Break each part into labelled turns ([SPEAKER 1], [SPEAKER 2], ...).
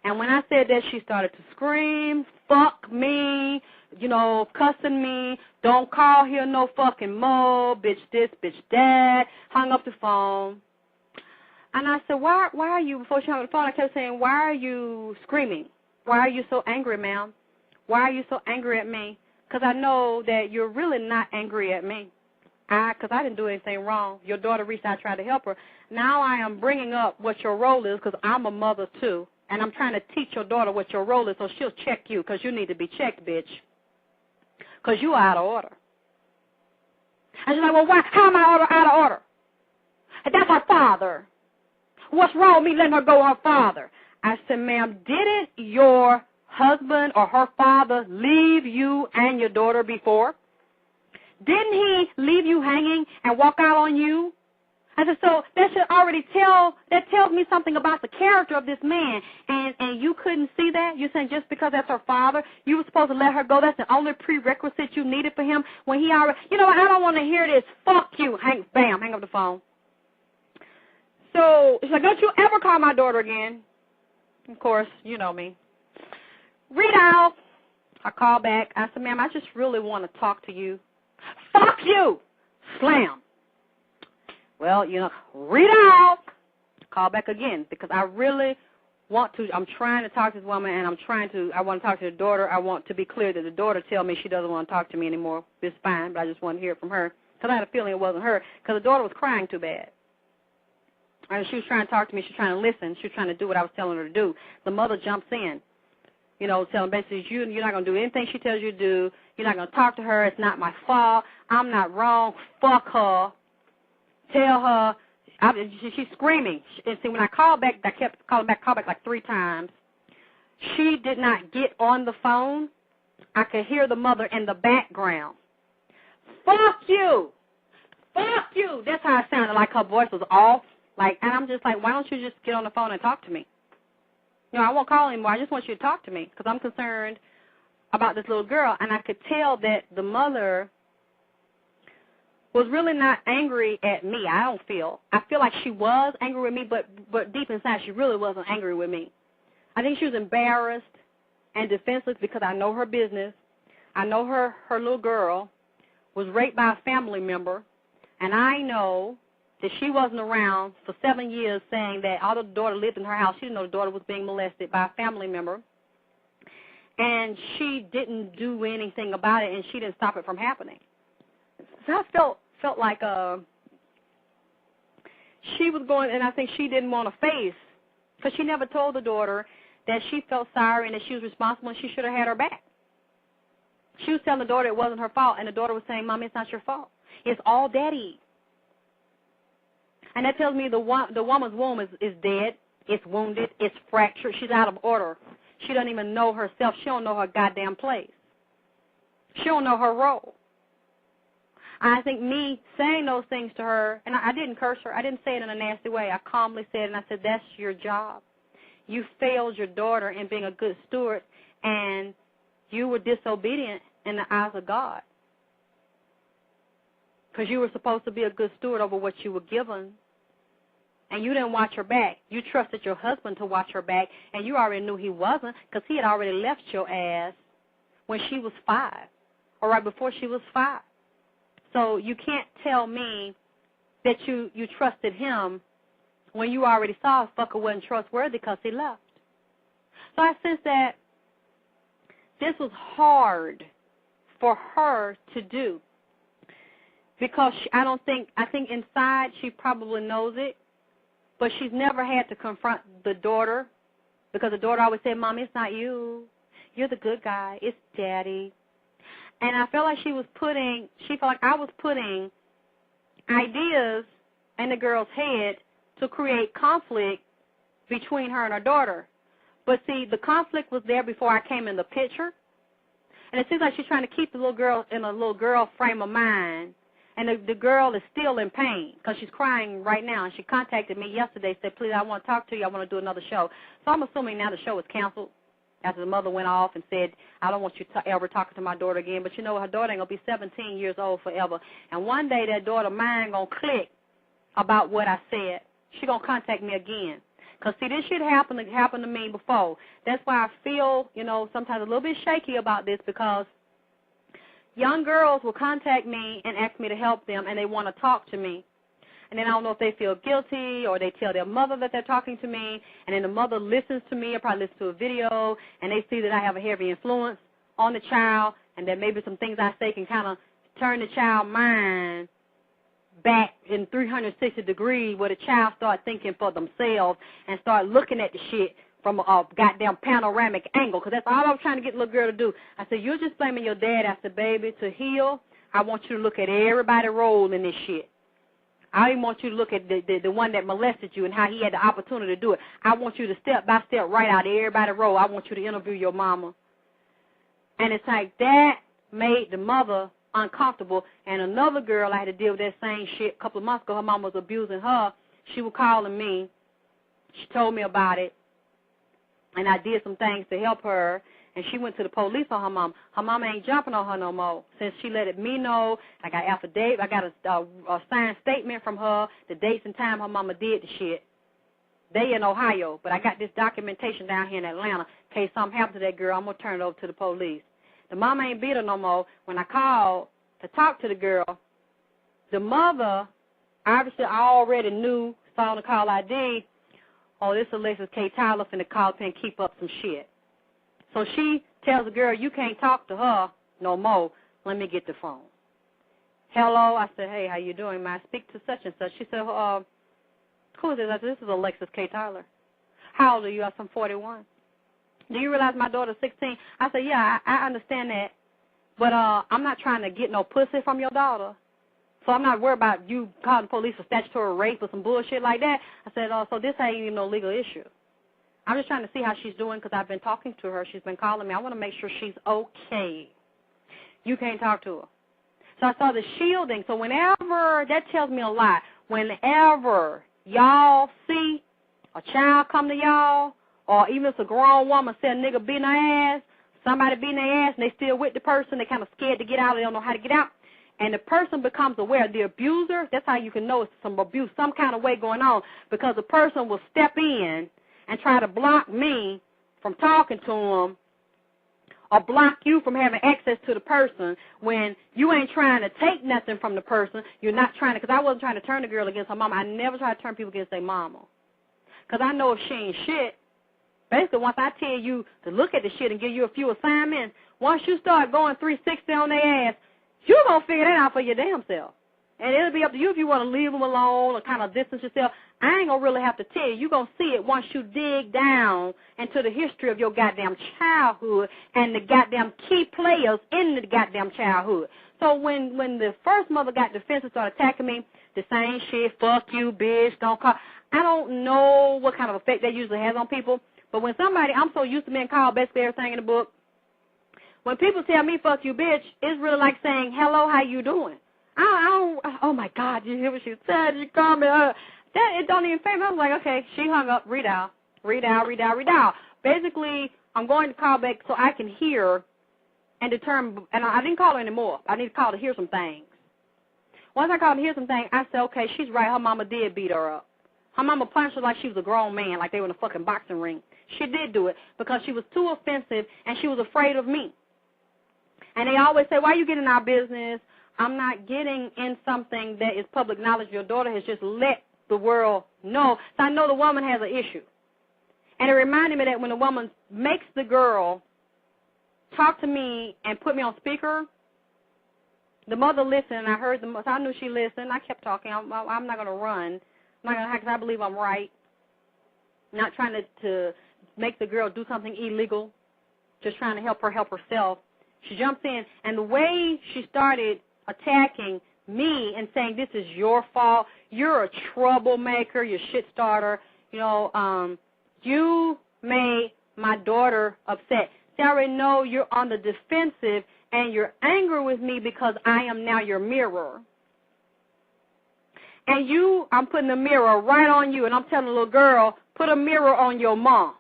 [SPEAKER 1] And when I said that, she started to scream, fuck me, you know, cussing me, don't call here no fucking more, bitch this, bitch that, hung up the phone. And I said, why are you, before she hung up the phone, I kept saying, why are you screaming? Why are you so angry, ma'am? Why are you so angry at me? Because I know that you're really not angry at me. Because I didn't do anything wrong. Your daughter reached out, tried to help her. Now I am bringing up what your role is because I'm a mother too. And I'm trying to teach your daughter what your role is so she'll check you because you need to be checked, bitch. Because you are out of order. And she's like, well, why? How am I out of order? That's her father. What's wrong with me letting her go with her father? I said, ma'am, didn't your husband or her father leave you and your daughter before? Didn't he leave you hanging and walk out on you? I said, so that should already tells me something about the character of this man. And you couldn't see that? You're saying just because that's her father, you were supposed to let her go? That's the only prerequisite you needed for him when he already, you know what, I don't want to hear this. Fuck you. Hang up the phone. So she's like, don't you ever call my daughter again. Of course, you know me. Read out. I call back. I said, ma'am, I just really want to talk to you. Fuck you. Slam. Well, you know, read out. Call back again because I really want to. I'm trying to talk to this woman, and I want to talk to the daughter. I want to be clear that the daughter tell me she doesn't want to talk to me anymore. It's fine, but I just want to hear it from her because I had a feeling it wasn't her because the daughter was crying too bad. And she was trying to talk to me. She was trying to listen. She was trying to do what I was telling her to do. The mother jumps in, you know, telling basically, you're not going to do anything she tells you to do. You're not going to talk to her. It's not my fault. I'm not wrong. Fuck her. Tell her. She's screaming. And see, when I called back, I kept calling back, called back like 3 times. She did not get on the phone. I could hear the mother in the background. Fuck you. Fuck you. That's how it sounded, like her voice was off. Like, and I'm just like, why don't you just get on the phone and talk to me? You know, I won't call anymore. I just want you to talk to me because I'm concerned about this little girl. And I could tell that the mother was really not angry at me. I feel like she was angry with me, but deep inside she really wasn't angry with me. I think she was embarrassed and defenseless because I know her business. I know her little girl was raped by a family member, and I know that she wasn't around for 7 years saying that although the daughter lived in her house, she didn't know the daughter was being molested by a family member. And she didn't do anything about it, and she didn't stop it from happening. So I felt like she was going, and I think she didn't want to face, because she never told the daughter that she felt sorry and that she was responsible and she should have had her back. She was telling the daughter it wasn't her fault, and the daughter was saying, Mommy, it's not your fault. It's all Daddy. And that tells me the woman's womb is dead, it's wounded, it's fractured, she's out of order. She doesn't even know herself. She don't know her goddamn place. She don't know her role. I think me saying those things to her, and I didn't curse her. I didn't say it in a nasty way. I calmly said it, and I said, that's your job. You failed your daughter in being a good steward, and you were disobedient in the eyes of God. Because you were supposed to be a good steward over what you were given. And you didn't watch her back. You trusted your husband to watch her back, and you already knew he wasn't because he had already left your ass when she was 5 or right before she was 5. So you can't tell me that you trusted him when you already saw a fucker wasn't trustworthy because he left. So I sense that this was hard for her to do because I think inside she probably knows it. But she's never had to confront the daughter because the daughter always said, Mommy, it's not you. You're the good guy. It's Daddy. And I felt like she felt like I was putting ideas in the girl's head to create conflict between her and her daughter. But see, the conflict was there before I came in the picture. And it seems like she's trying to keep the little girl in a little girl frame of mind. And the girl is still in pain because she's crying right now. And she contacted me yesterday, said, please, I want to talk to you. I want to do another show. So I'm assuming now the show is canceled after the mother went off and said, I don't want you ever talking to my daughter again. But, you know, her daughter ain't going to be 17 years old forever. And one day that daughter mind going to click about what I said. She's going to contact me again Because, see, this shit happened to me before. That's why I feel, sometimes a little bit shaky about this, because young girls will contact me and ask me to help them, and they want to talk to me. And then I don't know if they feel guilty or they tell their mother that they're talking to me, and then the mother listens to me or probably listens to a video, and they see that I have a heavy influence on the child, and that maybe some things I say can kind of turn the child's mind back in 360 degrees, where the child start thinking for themselves and start looking at the shit from a goddamn panoramic angle, because that's all I was trying to get the little girl to do. I said, you're just blaming your dad. I said, baby, to heal, I want you to look at everybody's role in this shit. I even want you to look at the one that molested you and how he had the opportunity to do it. I want you to step by step right out of everybody's role. I want you to interview your mama. And it's like that made the mother uncomfortable. And another girl, I had to deal with that same shit a couple of months ago. Her mom was abusing her. She was calling me. She told me about it. And I did some things to help her. And she went to the police on her mom. Her mom ain't jumping on her no more since she let me know. I got affidavit. I got a signed statement from her, the dates and time her mama did the shit. They in Ohio, but I got this documentation down here in Atlanta. In case something happened to that girl, I'm going to turn it over to the police. The mama ain't beat her no more. When I called to talk to the girl, the mother, obviously I already knew, saw the call ID, oh, this Alexis K. Tyler finna call up and keep up some shit. So she tells the girl, you can't talk to her no more. Let me get the phone. Hello. I said, hey, how you doing? May I speak to such and such? She said, who is this? I said, this is Alexis K. Tyler. How old are you? I said, I'm 41. Do you realize my daughter's 16? I said, yeah, I understand that. But I'm not trying to get no pussy from your daughter. So I'm not worried about you calling the police for statutory rape or some bullshit like that. I said, so this ain't even no legal issue. I'm just trying to see how she's doing because I've been talking to her. She's been calling me. I want to make sure she's okay. You can't talk to her. So I saw the shielding. So whenever, that tells me a lot. Whenever y'all see a child come to y'all, or even if it's a grown woman say a nigga beating her ass, somebody beating their ass, and they still with the person, they kind of scared to get out, they don't know how to get out, and the person becomes aware, the abuser, that's how you can know it's some abuse, some kind of way going on, because the person will step in and try to block me from talking to him or block you from having access to the person when you ain't trying to take nothing from the person. You're not trying to, because I wasn't trying to turn the girl against her mama. I never try to turn people against their mama. Because I know if she ain't shit, basically once I tell you to look at the shit and give you a few assignments, once you start going 360 on their ass, you're going to figure that out for your damn self. And it'll be up to you if you want to leave them alone or kind of distance yourself. I ain't going to really have to tell you. You're going to see it once you dig down into the history of your goddamn childhood and the goddamn key players in the goddamn childhood. So when the first mother got defensive, started attacking me, the same shit, fuck you, bitch, don't call. I don't know what kind of effect that usually has on people. But when somebody, I'm so used to being called basically everything in the book. When people tell me, fuck you, bitch, it's really like saying, hello, how you doing? Oh, my God, you hear what she said? She called me. It don't even fail me. I was like, okay, she hung up. Read out. Basically, I'm going to call back so I can hear and determine. And I didn't call her anymore. I need to call to hear some things. Once I called to hear some things, I said, okay, she's right. Her mama did beat her up. Her mama punched her like she was a grown man, like they were in a fucking boxing ring. She did do it because she was too offensive and she was afraid of me. And they always say, why you get in our business? I'm not getting in something that is public knowledge. Your daughter has just let the world know. So I know the woman has an issue. And it reminded me that when the woman makes the girl talk to me and put me on speaker, the mother listened, and I heard so I knew she listened. I kept talking. I'm not going to run. I'm not going to, because I believe I'm right. Not trying to make the girl do something illegal, just trying to help her help herself. She jumps in, and the way she started attacking me and saying, this is your fault, you're a troublemaker, you're a shit starter, you made my daughter upset. See, I already know you're on the defensive, and you're angry with me because I am now your mirror. And I'm putting a mirror right on you, and I'm telling the little girl, put a mirror on your mom.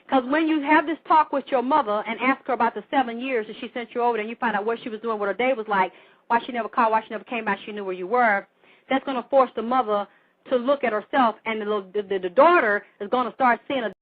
[SPEAKER 1] Because when you have this talk with your mother and ask her about the 7 years that she sent you over there and you find out what she was doing, what her day was like, why she never called, why she never came back, she knew where you were, that's going to force the mother to look at herself, and the daughter is going to start seeing a